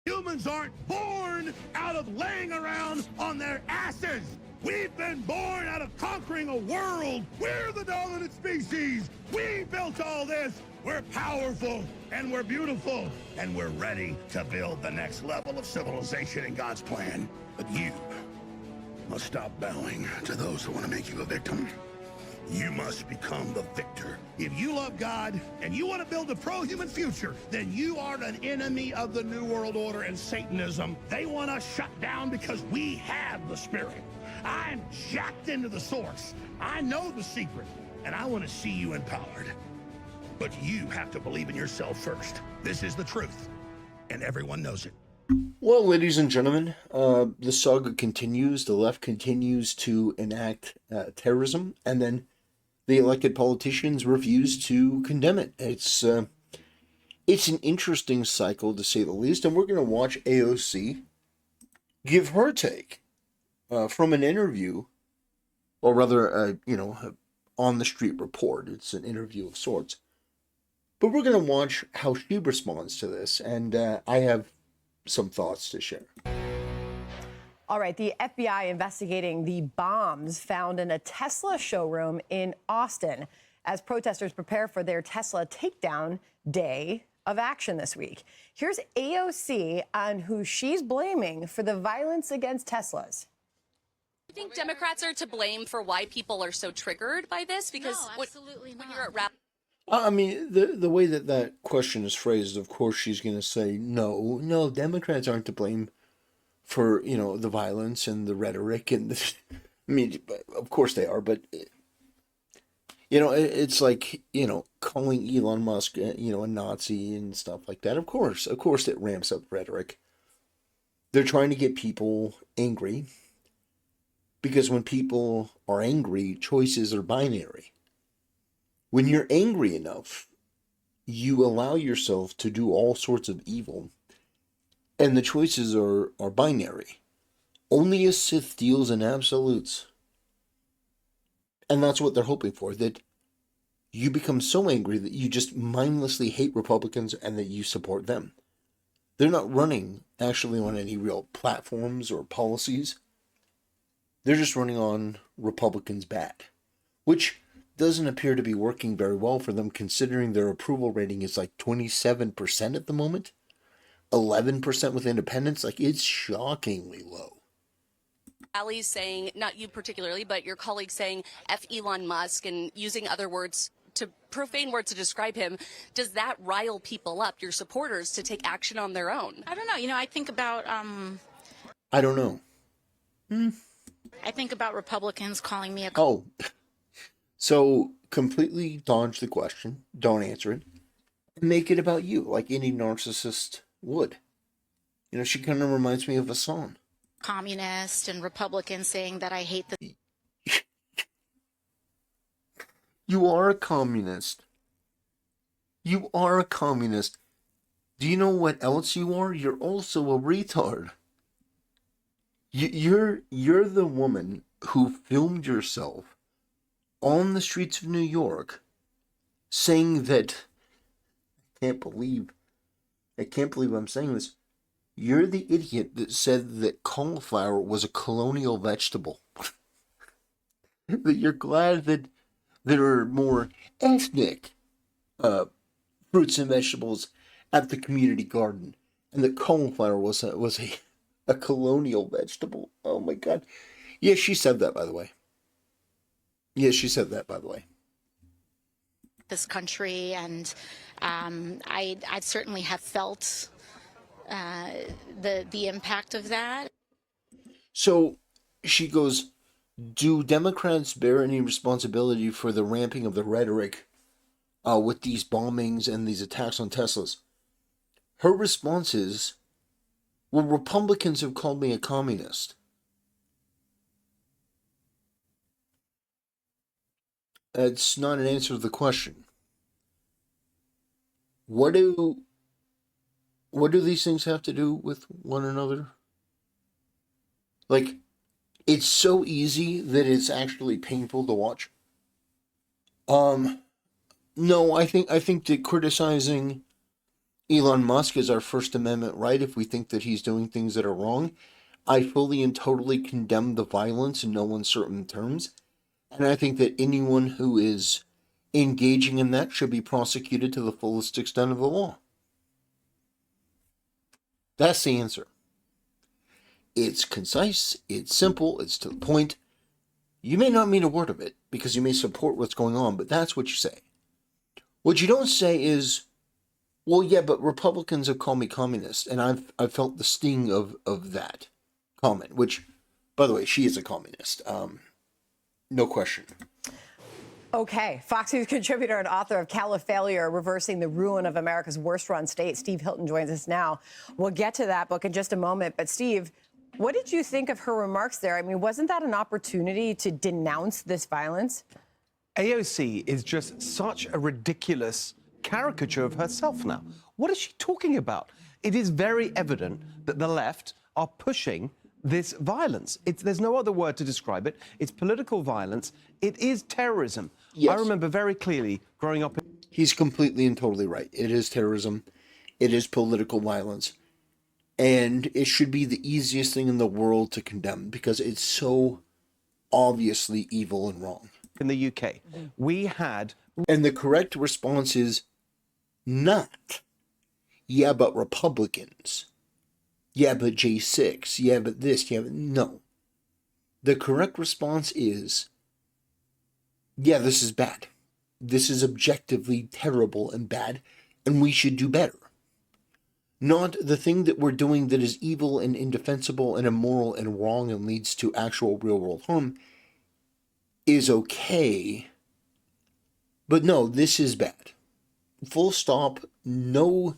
Humans aren't born out of laying around on their asses. We've been born out of conquering a world. We're the dominant species. We built all this. We're powerful and we're beautiful and we're ready to build the next level of civilization in God's plan. But you must stop bowing to those who want to make you a victim. You must become the victor. If you love God and you want to build a pro-human future, then you are an enemy of the New World Order and Satanism. They want us shut down because we have the Spirit. I'm jacked into the source. I know the secret, and I want to see you empowered. But you have to believe in yourself first. This is the truth, and everyone knows it. Well, ladies and gentlemen, the saga continues. The left continues to enact terrorism, and then the elected politicians refuse to condemn it. It's an interesting cycle, to say the least, and we're going to watch AOC give her take from an interview, or rather, on-the-street report. It's an interview of sorts. But we're going to watch how she responds to this, and I have some thoughts to share. All right, the FBI investigating the bombs found in a Tesla showroom in Austin as protesters prepare for their Tesla takedown day of action this week. Here's AOC on who she's blaming for the violence against Teslas. I think Democrats are to blame for why people are so triggered by this? Because no, absolutely when not. you're at rap. I mean, the way that question is phrased, of course, she's going to say, no, Democrats aren't to blame for, the violence and the rhetoric. And I mean, of course they are, but, it's like, calling Elon Musk, a Nazi and stuff like that. Of course, it ramps up rhetoric. They're trying to get people angry because when people are angry, choices are binary. When you're angry enough, you allow yourself to do all sorts of evil, and the choices are binary. Only a Sith deals in absolutes. And that's what they're hoping for, that you become so angry that you just mindlessly hate Republicans and that you support them. They're not running actually on any real platforms or policies. They're just running on Republicans bad, which doesn't appear to be working very well for them, considering their approval rating is like 27% at the moment, 11% with independents. Like, it's shockingly low. Rallies saying, not you particularly, but your colleagues saying F Elon Musk and using other words, to profane words to describe him. Does that rile people up, your supporters, to take action on their own? I don't know. I think about I don't know. I think about Republicans calling me a So completely dodge the question, don't answer it, and make it about you, like any narcissist would. She kind of reminds me of a song. communist, and Republicans saying that I hate the... You are a communist. You are a communist. Do you know what else you are? You're also a retard. You're the woman who filmed yourself on the streets of New York saying that, I can't believe I'm saying this, you're the idiot that said that cauliflower was a colonial vegetable. That you're glad that there are more ethnic fruits and vegetables at the community garden, and that cauliflower was a colonial vegetable. Oh my God. Yeah, she said that, by the way. This country, and I certainly have felt the impact of that. So she goes, do Democrats bear any responsibility for the ramping of the rhetoric with these bombings and these attacks on Teslas? Her response is, well, Republicans have called me a communist. It's not an answer to the question. What do these things have to do with one another? Like, it's so easy that it's actually painful to watch. No, I think that criticizing Elon Musk is our First Amendment right if we think that he's doing things that are wrong. I fully and totally condemn the violence in no uncertain terms. And I think that anyone who is engaging in that should be prosecuted to the fullest extent of the law. That's the answer. It's concise, it's simple, it's to the point. You may not mean a word of it because you may support what's going on, but that's what you say. What you don't say is, well, yeah, but Republicans have called me communist, and I've felt the sting of that comment, which, by the way, she is a communist. No question. Okay, Fox News contributor and author of Califailure, Reversing the Ruin of America's Worst-Run State, Steve Hilton joins us now. We'll get to that book in just a moment. But Steve, what did you think of her remarks there? I mean, wasn't that an opportunity to denounce this violence? AOC is just such a ridiculous caricature of herself now. What is she talking about? It is very evident that the left are pushing this violence. There's no other word to describe it. It's political violence. It is terrorism. Yes. I remember very clearly growing up. He's completely and totally right. It is terrorism. It is political violence. And it should be the easiest thing in the world to condemn because it's so obviously evil and wrong. In the UK, we had... And the correct response is not, yeah, but Republicans. Yeah, but J6. Yeah, but this. Yeah, but no. The correct response is, yeah, this is bad. This is objectively terrible and bad, and we should do better. Not the thing that we're doing that is evil and indefensible and immoral and wrong and leads to actual real-world harm is okay. But no, this is bad. Full stop. No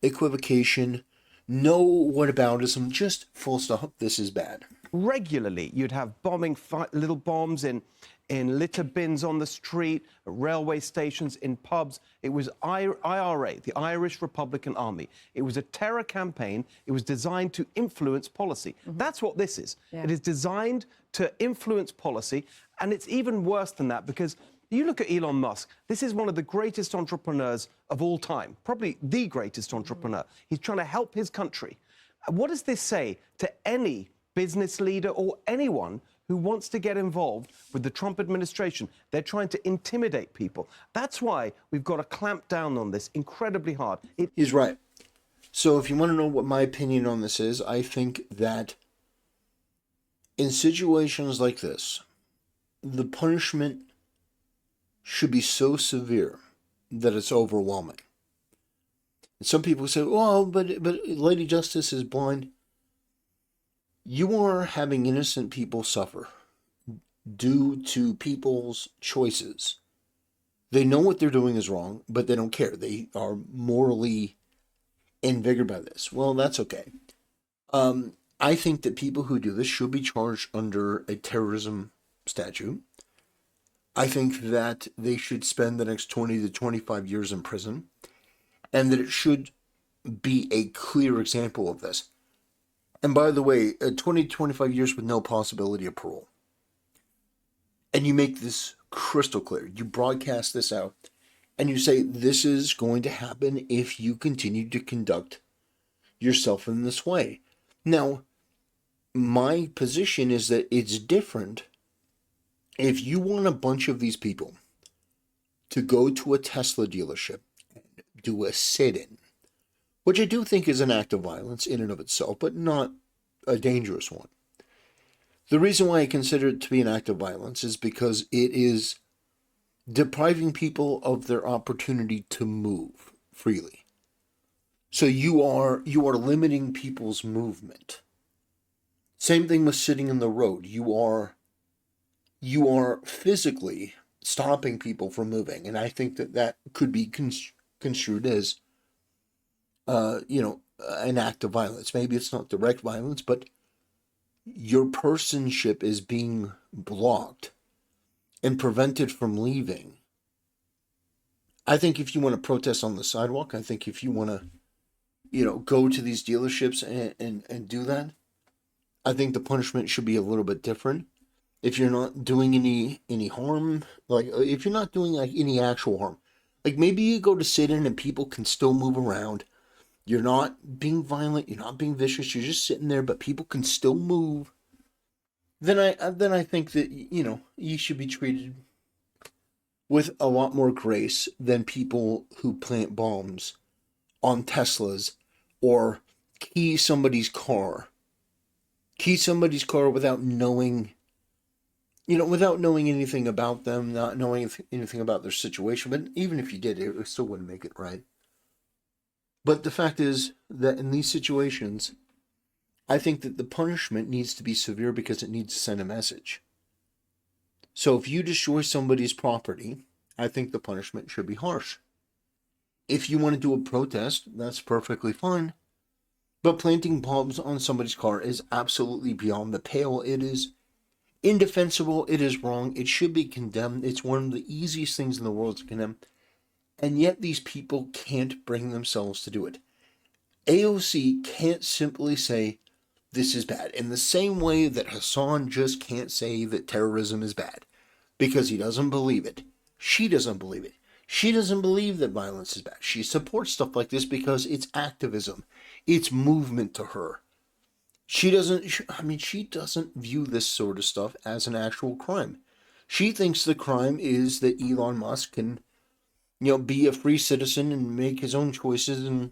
equivocation. No whataboutism. Just full stop. This is bad. Regularly, you'd have bombing, little bombs in litter bins on the street, at railway stations, in pubs. It was IRA, the Irish Republican Army. It was a terror campaign. It was designed to influence policy. That's what this is. Yeah. It is designed to influence policy, and it's even worse than that because you look at Elon Musk. This is one of the greatest entrepreneurs of all time, probably the greatest entrepreneur. He's trying to help his country. What does this say to any business leader or anyone who wants to get involved with the Trump administration? They're trying to intimidate people. That's why we've got to clamp down on this incredibly hard. He's right. So if you want to know what my opinion on this is, I think that in situations like this, the punishment should be so severe that it's overwhelming. And some people say, well, but Lady Justice is blind. You are having innocent people suffer due to people's choices. They know what they're doing is wrong, but they don't care. They are morally invigorated by this. Well, that's okay. I think that people who do this should be charged under a terrorism statute. I think that they should spend the next 20 to 25 years in prison, and that it should be a clear example of this. And by the way, 20 to 25 years with no possibility of parole. And you make this crystal clear. You broadcast this out, and you say, this is going to happen if you continue to conduct yourself in this way. Now, my position is that it's different if you want a bunch of these people to go to a Tesla dealership and do a sit-in, which I do think is an act of violence in and of itself, but not a dangerous one. The reason why I consider it to be an act of violence is because it is depriving people of their opportunity to move freely. So you are limiting people's movement. Same thing with sitting in the road. You are physically stopping people from moving, and I think that could be construed as an act of violence. Maybe it's not direct violence, but your personship is being blocked and prevented from leaving. I think if you want to protest on the sidewalk, I think if you want to, go to these dealerships and do that, I think the punishment should be a little bit different. If you're not doing any harm, like if you're not doing like any actual harm, like maybe you go to sit in and people can still move around. you're not being violent, you're not being vicious, you're just sitting there, but people can still move, then I think that, you know, you should be treated with a lot more grace than people who plant bombs on Teslas or key somebody's car. Key somebody's car without knowing, you know, without knowing anything about them, not knowing anything about their situation. But even if you did, it still wouldn't make it right. But the fact is that in these situations, I think that the punishment needs to be severe because it needs to send a message. So if you destroy somebody's property, I think the punishment should be harsh. If you want to do a protest, that's perfectly fine. But planting bombs on somebody's car is absolutely beyond the pale. It is indefensible. It is wrong. It should be condemned. It's one of the easiest things in the world to condemn. And yet these people can't bring themselves to do it. AOC can't simply say, this is bad. In the same way that Hassan just can't say that terrorism is bad. Because he doesn't believe it. She doesn't believe it. She doesn't believe that violence is bad. She supports stuff like this because it's activism. It's movement to her. She doesn't view this sort of stuff as an actual crime. She thinks the crime is that Elon Musk can, you know, be a free citizen and make his own choices and,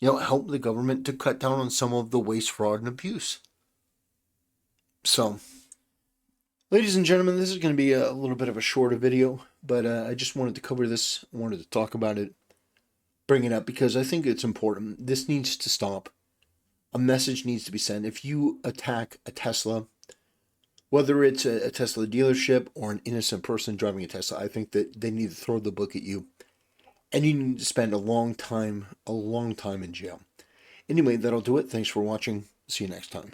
you know, help the government to cut down on some of the waste, fraud, and abuse. So, ladies and gentlemen, this is going to be a little bit of a shorter video, but I just wanted to cover this. I wanted to talk about it, bring it up, because I think it's important. This needs to stop. A message needs to be sent. If you attack a Tesla, whether it's a Tesla dealership or an innocent person driving a Tesla, I think that they need to throw the book at you. And you need to spend a long time in jail. Anyway, that'll do it. Thanks for watching. See you next time.